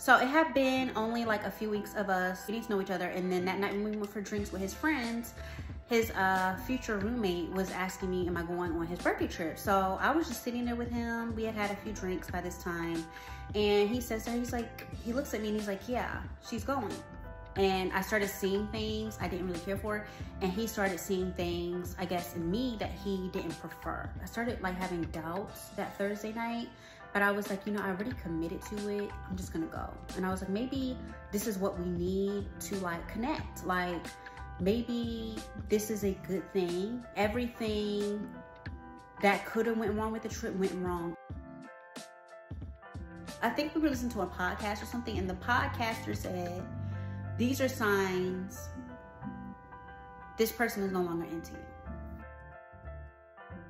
So it had been only like a few weeks of us getting to know each other. And then that night when we went for drinks with his friends, his future roommate was asking me, am I going on his birthday trip? So I was just sitting there with him. We had had a few drinks by this time. And he says to her, he's like, he looks at me and he's like, yeah, she's going. And I started seeing things I didn't really care for. And he started seeing things, I guess, in me that he didn't prefer. I started like having doubts that Thursday night. But I was like, you know, I already committed to it. I'm just gonna go. And I was like, maybe this is what we need to like connect. Like, maybe this is a good thing. Everything that could have went wrong with the trip went wrong. I think we were listening to a podcast or something, and the podcaster said, these are signs this person is no longer into you.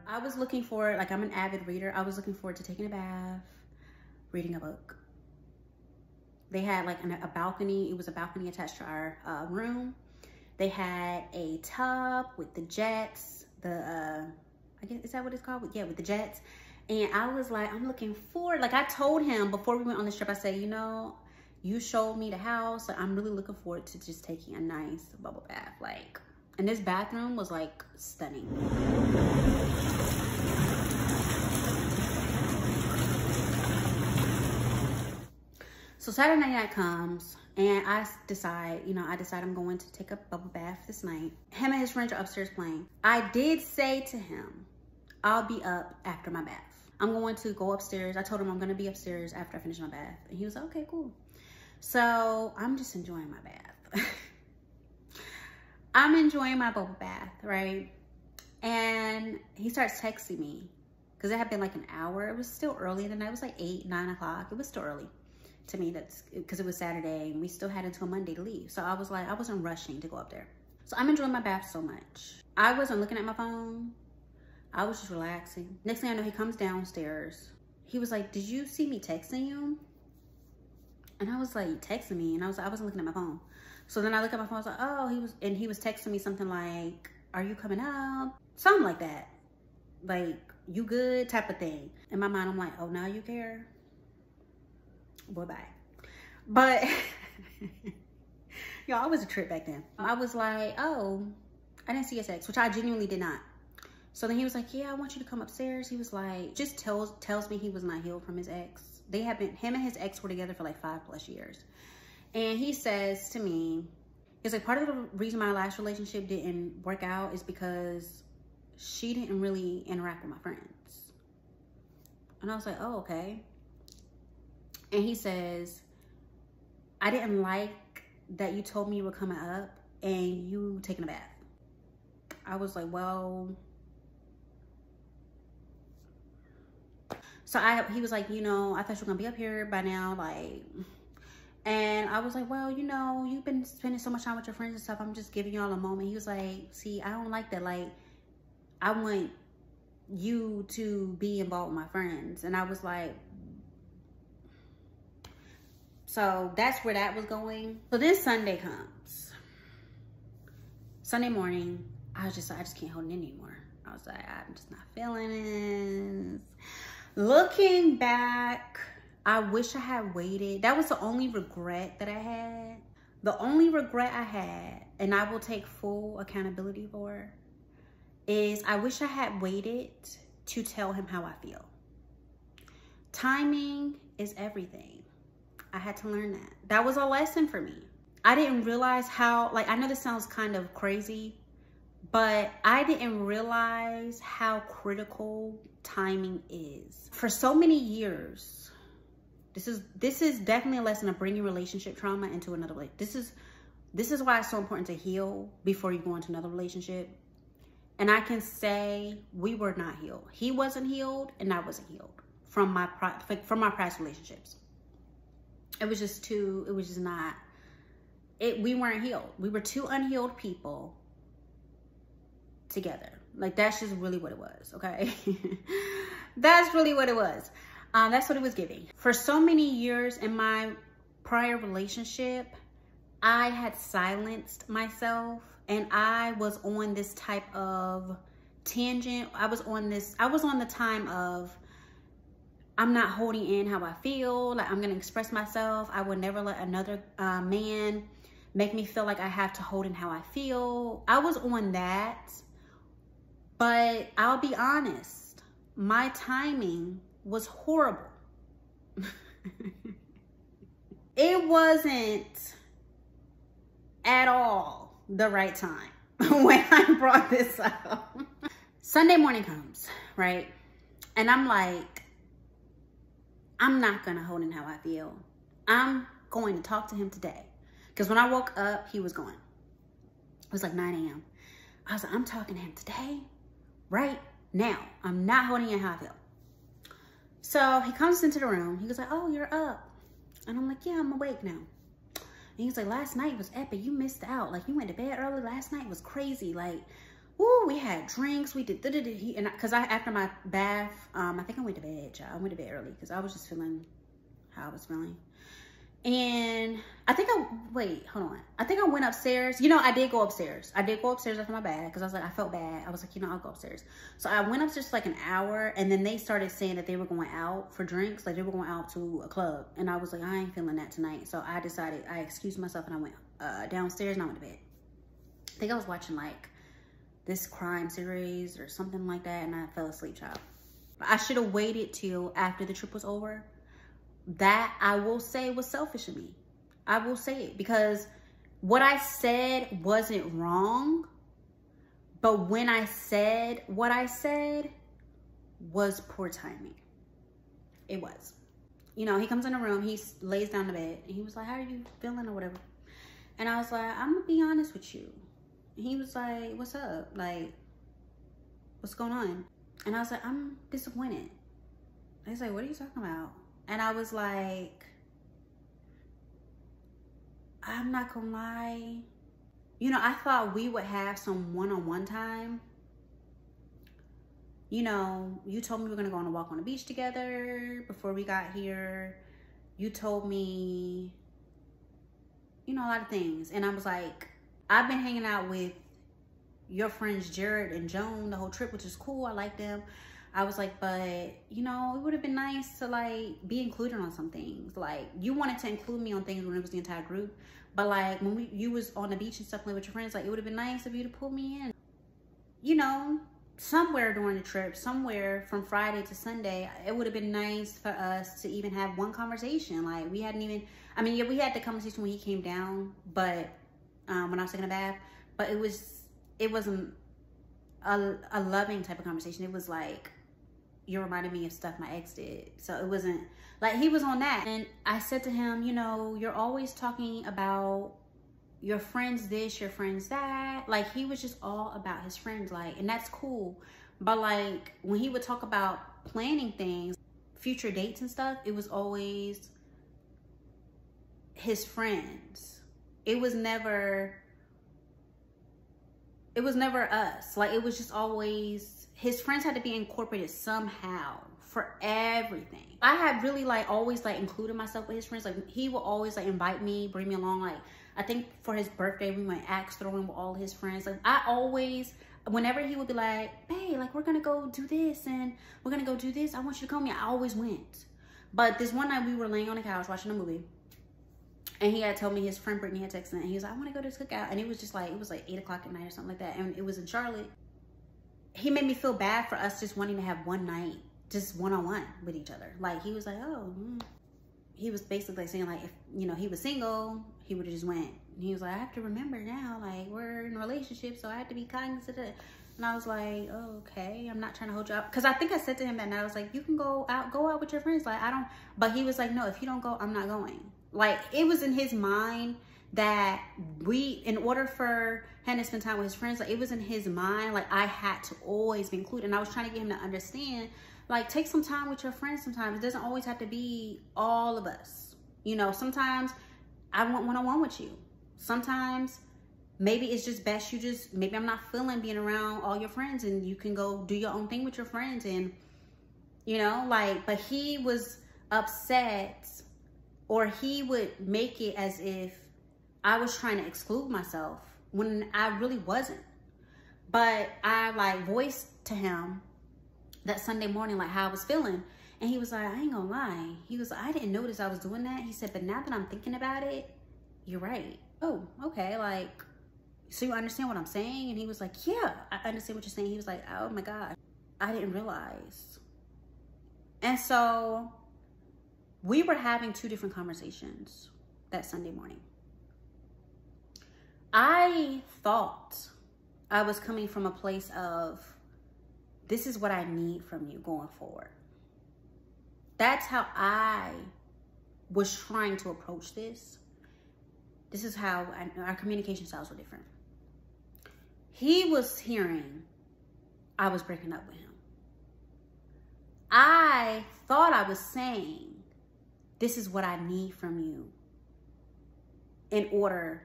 I was looking forward, like I'm an avid reader. I was looking forward to taking a bath, reading a book. They had like a balcony. It was a balcony attached to our room. They had a tub with the jets, I guess, is that what it's called? Yeah, with the jets. And I was like, I'm looking forward. Like I told him before we went on this trip, I said, you know, you showed me the house. Like, I'm really looking forward to just taking a nice bubble bath. Like, and this bathroom was like stunning. So Saturday night comes and I decide I'm going to take a bubble bath this night. Him and his friends are upstairs playing. I did say to him, I'll be up after my bath. I'm going to go upstairs. I told him I'm going to be upstairs after I finish my bath. And he was like, okay, cool. So I'm just enjoying my bath. I'm enjoying my bubble bath, right? And he starts texting me because it had been like an hour. It was still early in the night. It was like 8, 9 o'clock. It was still early to me. That's because it was Saturday and we still had until Monday to leave. So I was like, I wasn't rushing to go up there. So I'm enjoying my bath so much. I wasn't looking at my phone. I was just relaxing. Next thing I know, he comes downstairs. He was like, did you see me texting you? And I was like, you texting me? And I wasn't looking at my phone. So then I look at my phone, I was like, oh, he was texting me something like, are you coming up? Something like that. Like, you good type of thing. In my mind, I'm like, oh, now you care? Boy, bye. But, y'all, I was a trip back then. I was like, oh, I didn't see your text, which I genuinely did not. So then he was like, yeah, I want you to come upstairs. He was like, just tells me he was not healed from his ex. Him and his ex were together for like 5+ years. And he says to me, he's like, part of the reason my last relationship didn't work out is because she didn't really interact with my friends. And I was like, oh, okay. And he says, I didn't like that you told me you were coming up and you taking a bath. I was like, well. So he was like, you know, I thought you were gonna be up here by now, like. And I was like, well, you know, you've been spending so much time with your friends and stuff. I'm just giving y'all a moment. He was like, see, I don't like that. Like, I want you to be involved with my friends. And I was like, so that's where that was going. So then Sunday comes. Sunday morning, I just can't hold it in anymore. I was like, I'm just not feeling this. Looking back, I wish I had waited. That was the only regret that I had. The only regret I had, and I will take full accountability for, is I wish I had waited to tell him how I feel. Timing is everything. I had to learn that. That was a lesson for me. I didn't realize how, like, I know this sounds kind of crazy, but I didn't realize how critical timing is. For so many years, this is definitely a lesson of bringing relationship trauma into another relationship. This is why it's so important to heal before you go into another relationship. And I can say we were not healed. He wasn't healed and I wasn't healed from my past relationships. It was just not, we weren't healed. We were two unhealed people together. Like, that's just really what it was, okay? That's really what it was. That's what it was giving. For so many years in my prior relationship, I had silenced myself and I was on this type of tangent. I was on the time of, I'm not holding in how I feel. Like, I'm going to express myself. I would never let another man make me feel like I have to hold in how I feel. I was on that. But I'll be honest, my timing was horrible. It wasn't at all the right time when I brought this up. Sunday morning comes, right? And I'm like, I'm not gonna hold in how I feel. I'm going to talk to him today. Because when I woke up, he was gone. It was like 9 a.m. I was like, I'm talking to him today, right now. I'm not holding in how I feel. So he comes into the room. He was like, oh, you're up. And I'm like, yeah, I'm awake now. And he's like, last night was epic. You missed out. Like, you went to bed early. Last night was crazy. Like, woo, we had drinks. We did, and because after my bath, I think I went to bed, child. I went to bed early because I was just feeling how I was feeling. And I think wait, hold on. I think I went upstairs. You know, I did go upstairs. I did go upstairs after my bath because I was like, I felt bad. I was like, you know, I'll go upstairs. So I went upstairs for like an hour, and then they started saying that they were going out for drinks. Like, they were going out to a club. And I was like, I ain't feeling that tonight. So I decided, I excused myself and I went downstairs and I went to bed. I think I was watching like this crime series or something like that, and I fell asleep, child. I should have waited till after the trip was over. That, I will say, was selfish of me. I will say it, because what I said wasn't wrong, but when I said what I said was poor timing. It was. You know, he comes in the room, he lays down the bed, and he was like, how are you feeling or whatever? And I was like, I'm gonna be honest with you. And he was like, what's up? Like, what's going on? And I was like, I'm disappointed. He's like, what are you talking about? And I was like, I'm not gonna lie. You know, I thought we would have some one-on-one time. You know, you told me we were gonna go on a walk on the beach together before we got here. You told me, you know, a lot of things. And I was like, I've been hanging out with your friends Jared and Joan the whole trip, which is cool. I like them. I was like, but, you know, it would have been nice to, like, be included on some things. Like, you wanted to include me on things when it was the entire group. But, like, when you was on the beach and stuff like with your friends, like, it would have been nice of you to pull me in. You know, somewhere during the trip, somewhere from Friday to Sunday, it would have been nice for us to even have one conversation. Like, we hadn't even, I mean, yeah, we had the conversation when he came down, but, when I was taking a bath. But it wasn't a loving type of conversation. It was like, you reminded me of stuff my ex did. So it wasn't like, he was on that. And I said to him, you know, you're always talking about your friends this, your friends that. Like, he was just all about his friends. Like, and that's cool. But like, when he would talk about planning things, future dates and stuff, it was always his friends. It was never us. Like, it was just always, his friends had to be incorporated somehow for everything. I had really, like, always, like, included myself with his friends. Like, he would always, like, invite me, bring me along. Like, I think for his birthday, we went axe throwing with all his friends. Like, I always, whenever he would be like, babe, like, we're gonna go do this and we're gonna go do this, I want you to come here, I always went. But this one night we were laying on the couch watching a movie, and he had told me his friend Brittany had texted him, and he was like, I want to go to this cookout. And it was just like, it was like 8 o'clock at night or something like that. And it was in Charlotte. He made me feel bad for us just wanting to have one night, just one-on-one with each other. Like, he was like, oh, he was basically saying, like, if, you know, he was single, he would have just went. And he was like, I have to remember now, like, we're in a relationship, so I have to be cognizant of it. And I was like, oh, okay, I'm not trying to hold you up. Because I think I said to him that night, I was like, you can go out with your friends. Like, I don't, but he was like, no, if you don't go, I'm not going. Like, it was in his mind that in order for him to spend time with his friends, like, it was in his mind, like, I had to always be included. And I was trying to get him to understand, like, take some time with your friends sometimes. It doesn't always have to be all of us. You know, sometimes I want one-on-one with you. Sometimes maybe it's just best maybe I'm not feeling being around all your friends, and you can go do your own thing with your friends. And, you know, like, but he was upset, or he would make it as if I was trying to exclude myself when I really wasn't. But I, like, voiced to him that Sunday morning, like, how I was feeling. And he was like, I ain't gonna lie. He was like, I didn't notice I was doing that. He said, but now that I'm thinking about it, you're right. Oh, okay. Like, so you understand what I'm saying? And he was like, yeah, I understand what you're saying. He was like, oh my God, I didn't realize. And so we were having two different conversations that Sunday morning. I thought I was coming from a place of, this is what I need from you going forward. That's how I was trying to approach this. This is how our communication styles were different. He was hearing I was breaking up with him. I thought I was saying, this is what I need from you in order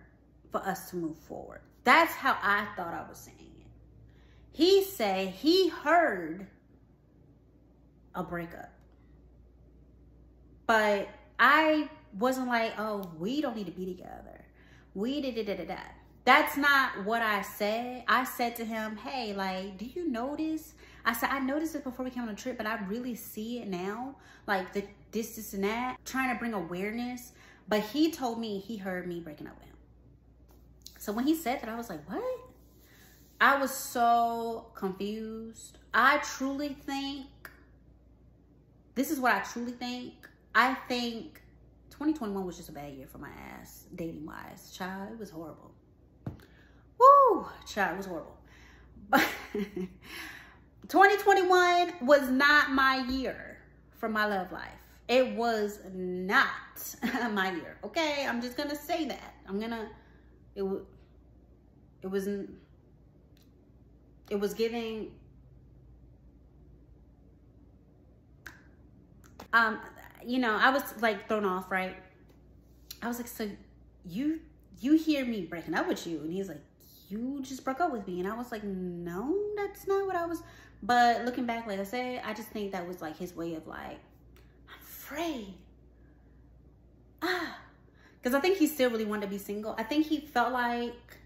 for us to move forward. That's how I thought I was saying it. He said he heard a breakup. But I wasn't like, oh, we don't need to be together. We did. That's not what I said. I said to him, hey, like, do you notice? I said, I noticed it before we came on a trip, but I really see it now. Like this and that. Trying to bring awareness. But he told me he heard me breaking up with him. So when he said that, I was like, what? I was so confused. I truly think, this is what I truly think. I think 2021 was just a bad year for my ass, dating-wise. Child, it was horrible. Woo! Child, it was horrible. But 2021 was not my year for my love life. It was not my year, okay? I'm just gonna say that. It was giving, you know, I was like thrown off, right? I was like, so you hear me breaking up with you? And he's like, you just broke up with me. And I was like, no, that's not what I was. But looking back, like I said, I just think that was like his way of like, I'm afraid. Because I think he still really wanted to be single. I think he felt like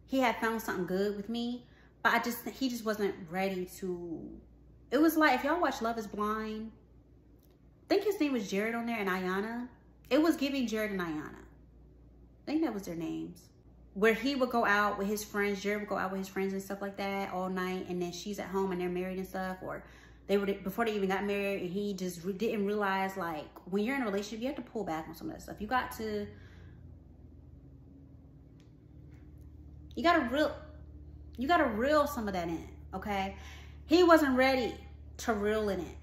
he had found something good with me, but he just wasn't ready to. It was like, if y'all watch Love is Blind, I think his name was Jared on there and Ayana. It was giving Jared and Ayana. I think that was their names. Where he would go out with his friends, Jared would go out with his friends and stuff like that all night, and then she's at home and they're married and stuff, or they were before they even got married, and he just didn't realize, like, when you're in a relationship, you have to pull back on some of that stuff. You gotta reel some of that in, okay? He wasn't ready to reel it in.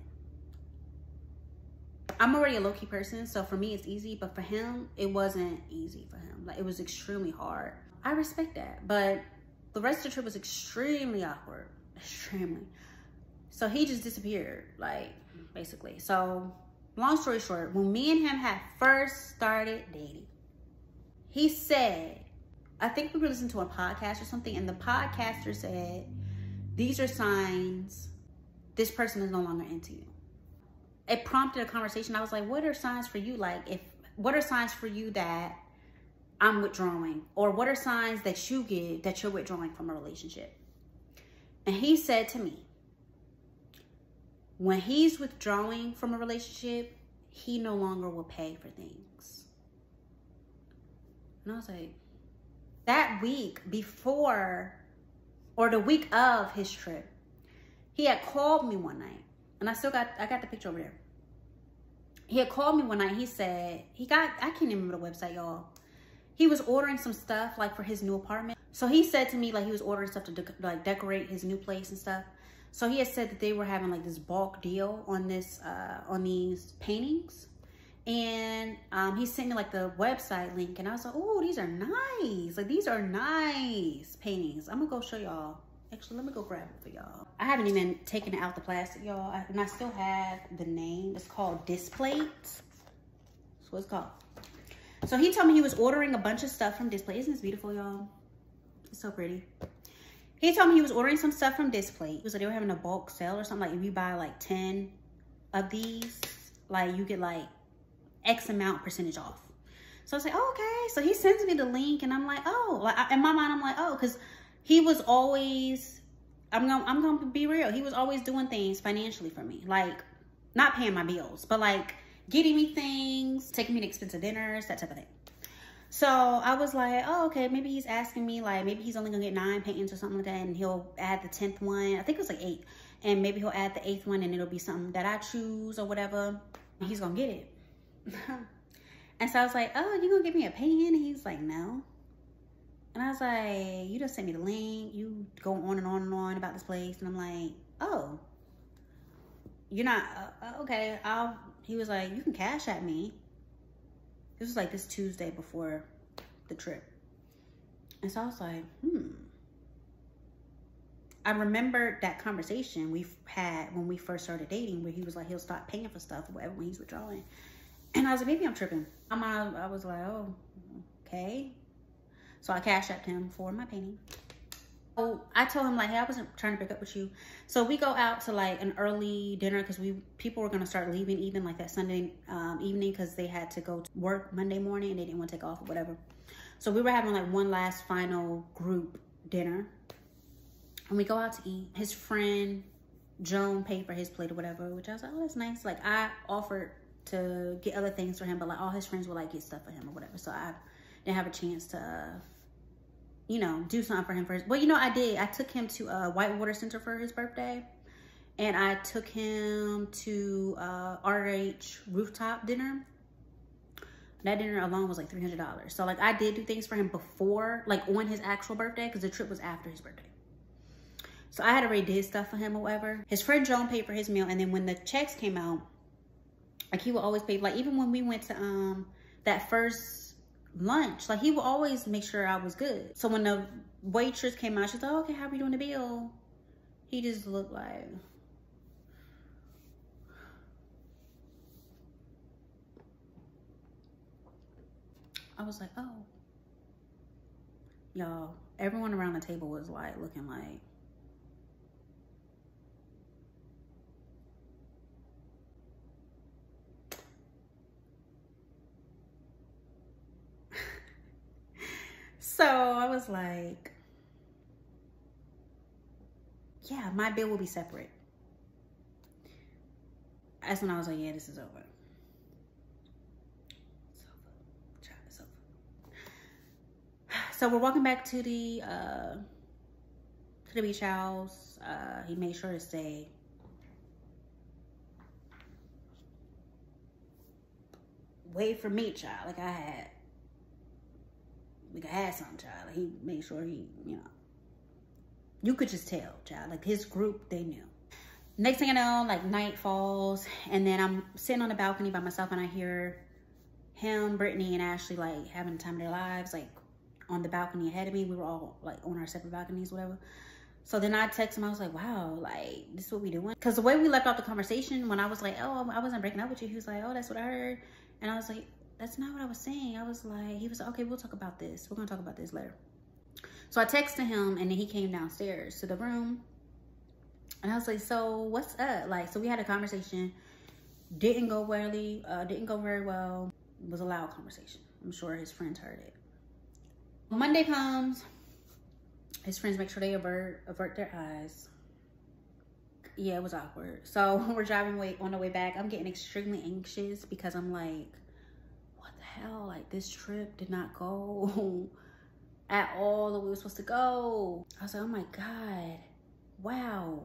I'm already a low-key person, so for me it's easy, but for him, it wasn't easy for him. Like, it was extremely hard. I respect that, but the rest of the trip was extremely awkward, extremely. So he just disappeared, like, basically. So long story short, when me and him had first started dating, he said, I think we were listening to a podcast or something, and the podcaster said, these are signs this person is no longer into you. It prompted a conversation. I was like, what are signs for you? Like, what are signs for you that I'm withdrawing? Or what are signs that you give that you're withdrawing from a relationship? And he said to me, when he's withdrawing from a relationship, he no longer will pay for things. And I was like, that week before, or the week of his trip, he had called me one night. And I got the picture over there. He had called me one night. He said, I can't even remember the website, y'all. He was ordering some stuff, like, for his new apartment. So he said to me, like, he was ordering stuff to like decorate his new place and stuff. So he had said that they were having like this bulk deal on these paintings. And he sent me like the website link, and I was like, oh, these are nice. Like, these are nice paintings. I'm gonna go show y'all. Actually, let me go grab it for y'all. I haven't even taken it out the plastic, y'all. And I still have the name. It's called Displate. That's what it's called. So he told me he was ordering a bunch of stuff from Displate. Isn't this beautiful, y'all? It's so pretty. He told me he was ordering some stuff from Displate. He was like, they were having a bulk sale or something. Like, if you buy like 10 of these, like, you get like X amount percentage off. So I was like, oh, okay. So he sends me the link, and I'm like, oh. Like, in my mind, I'm like, oh, because he was always, I'm gonna be real. He was always doing things financially for me. Like, not paying my bills, but like getting me things, taking me to expensive dinners, that type of thing. So I was like, oh, okay, maybe he's asking me, like, maybe he's only gonna get 9 paintings or something like that, and he'll add the 10th one. I think it was like 8. And maybe he'll add the 8th one, and it'll be something that I choose or whatever. And he's gonna get it. And so I was like, oh, you gonna give me a painting? And he's like, no. And I was like, you just sent me the link. You go on and on and on about this place. And I'm like, oh, you're not, okay. He was like, you can cash at me. This was like this Tuesday before the trip. And so I was like, I remembered that conversation we had when we first started dating, where he was like, he'll stop paying for stuff or whatever when he's withdrawing. And I was like, maybe I'm tripping. I was like, oh, okay. So I cashed out him for my painting. So I told him, like, hey, I wasn't trying to break up with you. So we go out to like an early dinner because people were gonna start leaving even like that Sunday evening, because they had to go to work Monday morning and they didn't want to take off or whatever. So we were having like one last final group dinner, and we go out to eat. His friend Joan paid for his plate or whatever, which I was like, oh, that's nice. Like, I offered to get other things for him, but like all his friends would like get stuff for him or whatever. So I didn't have a chance to, you know, do something for him for his, well, you know, I did. I took him to Whitewater Center for his birthday, and I took him to RH rooftop dinner. That dinner alone was like $300. So like I did do things for him before, like on his actual birthday, because the trip was after his birthday. So I had already did stuff for him or whatever. His friend Joan paid for his meal, and then when the checks came out, like he would always pay, like even when we went to that first lunch, like he would always make sure I was good. So when the waitress came out, she's like, okay, how are we doing the bill? He just looked like, I was like, oh. Y'all, everyone around the table was like looking like, so I was like, yeah, my bill will be separate. That's when I was like, yeah, this is over. It's over. So we're walking back to the beach house. He made sure to stay. Wait for me, child. Like I had something, child. Like he made sure he, you know, you could just tell, child. Like his group, they knew. Next thing I know, like night falls, and then I'm sitting on the balcony by myself, and I hear him, Brittany, and Ashley like having the time of their lives, like on the balcony ahead of me. We were all like on our separate balconies, whatever. So then I text him. I was like, wow, like this is what we doing? Because the way we left off the conversation, when I was like, oh, I wasn't breaking up with you, he was like, oh, that's what I heard. And I was like, that's not what I was saying. I was like, he was like, okay, we'll talk about this. We're gonna talk about this later. So I texted him, and then he came downstairs to the room, and I was like, so what's up? Like, so we had a conversation. Didn't go very well. It was a loud conversation. I'm sure his friends heard it. Monday comes. His friends make sure they avert their eyes. Yeah, it was awkward. So we're driving on the way back. I'm getting extremely anxious because I'm like, what the hell? Like, this trip did not go at all the way we were supposed to go. I was like, oh my God, wow.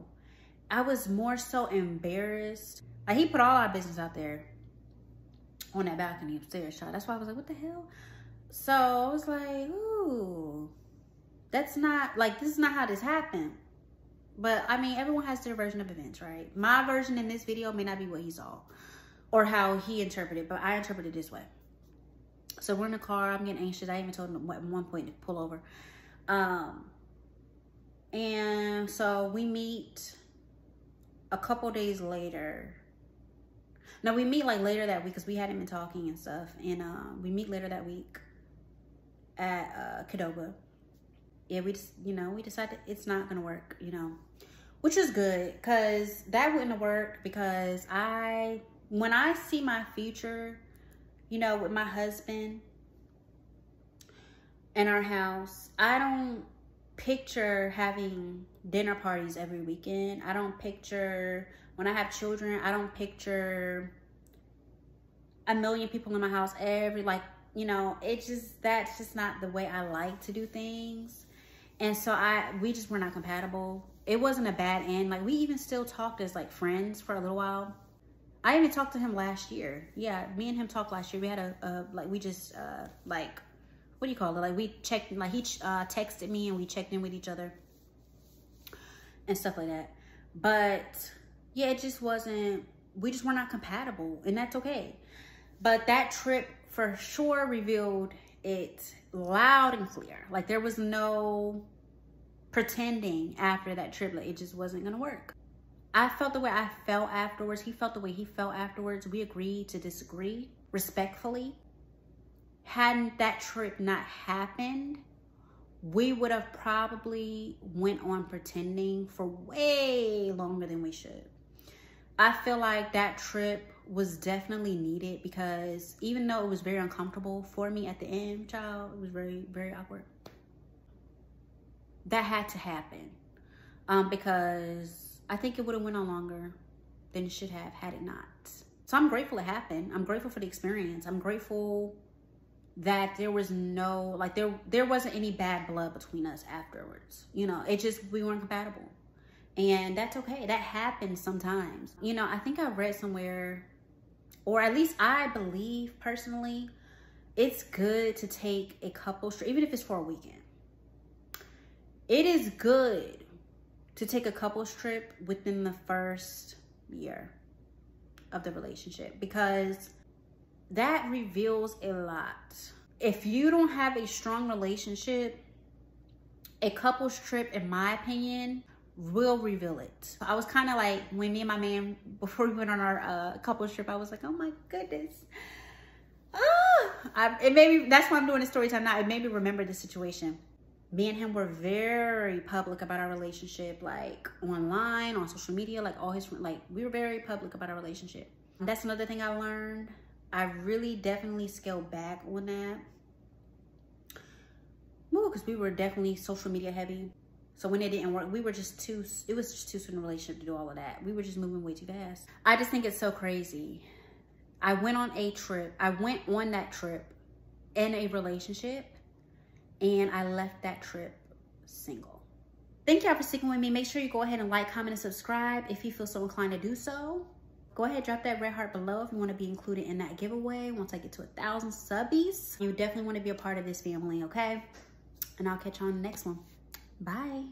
I was more so embarrassed. Like, he put all our business out there on that balcony upstairs, child. That's why I was like, what the hell? So I was like, ooh, that's not, like, this is not how this happened. But I mean, everyone has their version of events, right? My version in this video may not be what he saw or how he interpreted, but I interpreted it this way. So we're in the car, I'm getting anxious. I even told him at one point to pull over. And so we meet a couple days later. No, we meet like later that week because we hadn't been talking and stuff. And we meet later that week at Qdoba. Yeah, we just, you know, we decided it's not gonna work, you know, which is good, because that wouldn't have worked, because when I see my future, you know, with my husband and our house, I don't picture having dinner parties every weekend. I don't picture when I have children, I don't picture a million people in my house every, like, you know, that's just not the way I like to do things. And so we just were not compatible. It wasn't a bad end. Like, we even still talked as like friends for a little while. I even talked to him last year. Yeah, me and him talked last year. We had like, we just, like, what do you call it? Like, we checked, like, he texted me and we checked in with each other and stuff like that. But yeah, it just wasn't, we just were not compatible, and that's okay. But that trip for sure revealed it loud and clear. Like, there was no pretending after that trip. Like, it just wasn't gonna work. I felt the way I felt afterwards. He felt the way he felt afterwards. We agreed to disagree respectfully. Hadn't that trip not happened, we would have probably went on pretending for way longer than we should. I feel like that trip was definitely needed, because even though it was very uncomfortable for me at the end, child, it was very, very awkward. That had to happen, because I think it would have went on longer than it should have had it not. So I'm grateful it happened. I'm grateful for the experience. I'm grateful that there was no, like, there wasn't any bad blood between us afterwards. You know, it just, we weren't compatible. And that's okay. That happens sometimes. You know, I think I read somewhere, or at least I believe personally, it's good to take a couple, even if it's for a weekend. It is good to take a couples trip within the first year of the relationship, because that reveals a lot. If you don't have a strong relationship, a couples trip, in my opinion, will reveal it. I was kind of like, when me and my man, before we went on our couples trip, I was like, oh my goodness. It made me, that's why I'm doing a story time now. It made me remember the situation. Me and him were very public about our relationship, like online, on social media, like all his friends, like we were very public about our relationship. That's another thing I learned. I really definitely scaled back on that. Well, because we were definitely social media heavy. So when it didn't work, we were just it was just too soon in a relationship to do all of that. We were just moving way too fast. I just think it's so crazy. I went on that trip in a relationship, and I left that trip single. Thank y'all for sticking with me. Make sure you go ahead and like, comment, and subscribe if you feel so inclined to do so. Go ahead, drop that red heart below if you want to be included in that giveaway once I get to 1,000 subbies. You definitely want to be a part of this family, okay? And I'll catch you on the next one. Bye.